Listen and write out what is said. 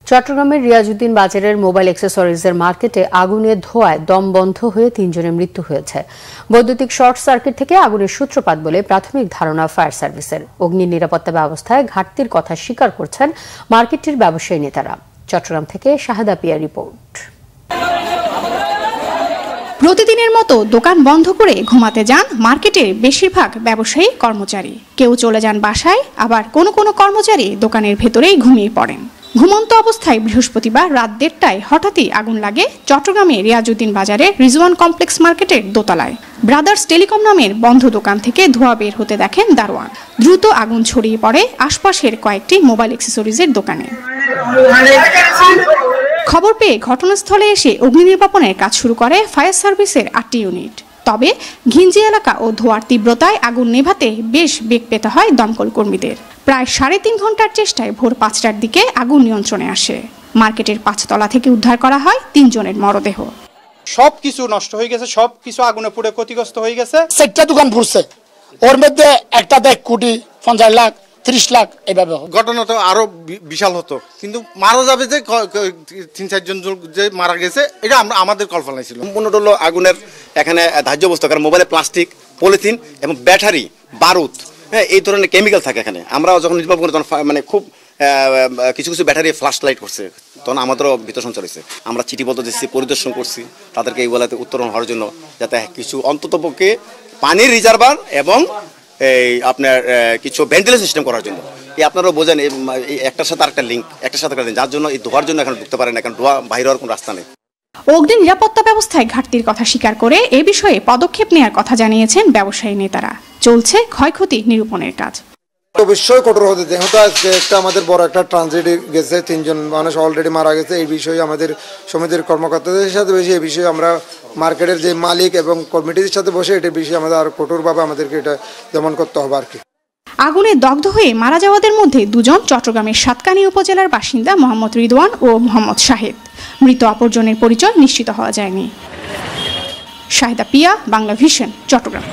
চট্টগ্রামের রিয়াজউদ্দিন বাজারের মোবাইল অ্যাক্সেসরিজের মার্কেটে আগুনের ধোঁয়ায় দম বন্ধ হয়ে ৩ জনের মৃত্যু হয়েছে। বৈদ্যুতিক শর্ট সার্কিট থেকে আগুনের সূত্রপাত বলে প্রাথমিক ধারণা ফায়ার সার্ভিসের। অগ্নি নিরাপত্তা ব্যবস্থায় ঘাটতির কথা স্বীকার করছেন মার্কেটটির ব্যবসায়ী নেতারা। চট্টগ্রাম থেকে শাহাদা পিয়ার রিপোর্ট। প্রতিদিনের মতো দোকান বন্ধ করে ঘুমাতে যান মার্কেটের বেশিরভাগ ব্যবসায়ী কর্মচারী। কেউ চলে যান বাসায়, আবার কোনো কোনো কর্মচারী দোকানের ভেতরেই ঘুমিয়ে পড়েন। ঘুমন্ত অবস্থায় বৃহস্পতিবার রাত ১:৩০টায় হঠাৎই আগুন লাগে চট্টগ্রামে রিয়াজউদ্দিন বাজারের রিজওয়ান কমপ্লেক্স মার্কেটের দোতলায়। ব্রাদার্স টেলিকম নামের বন্ধ দোকান থেকে ধোঁয়া বের হতে দেখেন দারোয়ান। দ্রুত আগুন ছড়িয়ে পড়ে আশপাশের কয়েকটি মোবাইল অ্যাক্সেসরিজের দোকানে। খবর পেয়ে ঘটনাস্থলে এসে অগ্নি নির্বাপনের কাজ শুরু করে ফায়ার সার্ভিসের ৮টি ইউনিট। তবে ঘিঞ্জি এলাকা ও ধোঁয়ার তীব্রতায় আগুন নেভাতে বেশ বেগ পেতে হয় দমকল কর্মীদের। প্রায় ৩.৫ ঘন্টার চেষ্টায় ভোর ৫টার দিকে আগুন নিয়ন্ত্রণে আসে। মার্কেটের ৫ তলা থেকে উদ্ধার করা হয় ৩ জনের মরদেহ। সবকিছু নষ্ট হয়ে গেছে, সবকিছু আগুনে পুড়ে ক্ষতিগ্রস্ত হয়ে গেছে। ৪টা দোকান পুড়ছে, ওর মধ্যে একটা ১ কোটি ৫০ লাখ ৩০ লাখ এইভাবে। ঘটনা তো আরো বিশাল হতো, কিন্তু মারা যাবে যে ৩-৪ জন যে মারা গেছে এটা আমাদের কল্পনায় ছিল। সম্পূর্ণ হলো আগুনের এখানে ধার্য বস্তু, কারণ মোবাইলে প্লাস্টিক, পলিথিন এবং ব্যাটারি, বারুদ, হ্যাঁ, এই ধরনের কেমিক্যাল থাকে এখানে। আমরা যখন নির্মাণ করি তখন মানে খুব কিছু কিছু ব্যাটারি ফ্ল্যাশ লাইট করছে, তখন আমাদেরও ভীত সঞ্চার হয়েছে। আমরা চিঠিপত্র দিচ্ছি, পরিদর্শন করছি তাদেরকে এই বলাতে উত্তরণ হওয়ার জন্য, যাতে কিছু অন্ততপক্ষে পানির রিজার্ভার এবং এই আপনার কিছু ভেন্টিলেশন সিস্টেম করার জন্য। এই আপনারাও বোঝেন এই একটার সাথে আরেকটা লিঙ্ক, একটার সাথে একটা, যার জন্য এই ধোয়ার জন্য এখন ঢুকতে পারে না, কারণ ধোয়া বাইরে হওয়ার কোনো রাস্তা নেই। অগ্নি নিরাপত্তা ব্যবস্থায় ঘাটতির কথা স্বীকার করে এ বিষয়ে পদক্ষেপ নেওয়ার কথা জানিয়েছেন ব্যবসায়ী নেতারা। চলছে ক্ষয়ক্ষতি নিরূপণের কাজ। অবশ্যই কঠোর হতে, যেহেতু আজকে একটা আমাদের বড় একটা ট্রানজিট গেছে, ৩ জন মানুষ অলরেডি মারা গেছে। এই বিষয়ে আমাদের সমিতির কর্মকর্তাদের সাথে বসে এই বিষয়ে আমরা মার্কেটের যে মালিক এবং কমিটির সাথে বসে এটার বিষয়ে আমাদের আরো কঠোরভাবে আমাদেরকে এটা দমন করতে হবে আর কি। আগুনে দগ্ধ হয়ে মারা যাওয়াদের মধ্যে ২ জন চট্টগ্রামের সাতকানি উপজেলার বাসিন্দা মোহাম্মদ রিদওয়ান ও মোহাম্মদ শাহেদ। মৃত অপরজনের পরিচয় নিশ্চিত হওয়া যায়নি। শাহেদা পিয়া, বাংলা ভিশন, চট্টগ্রাম।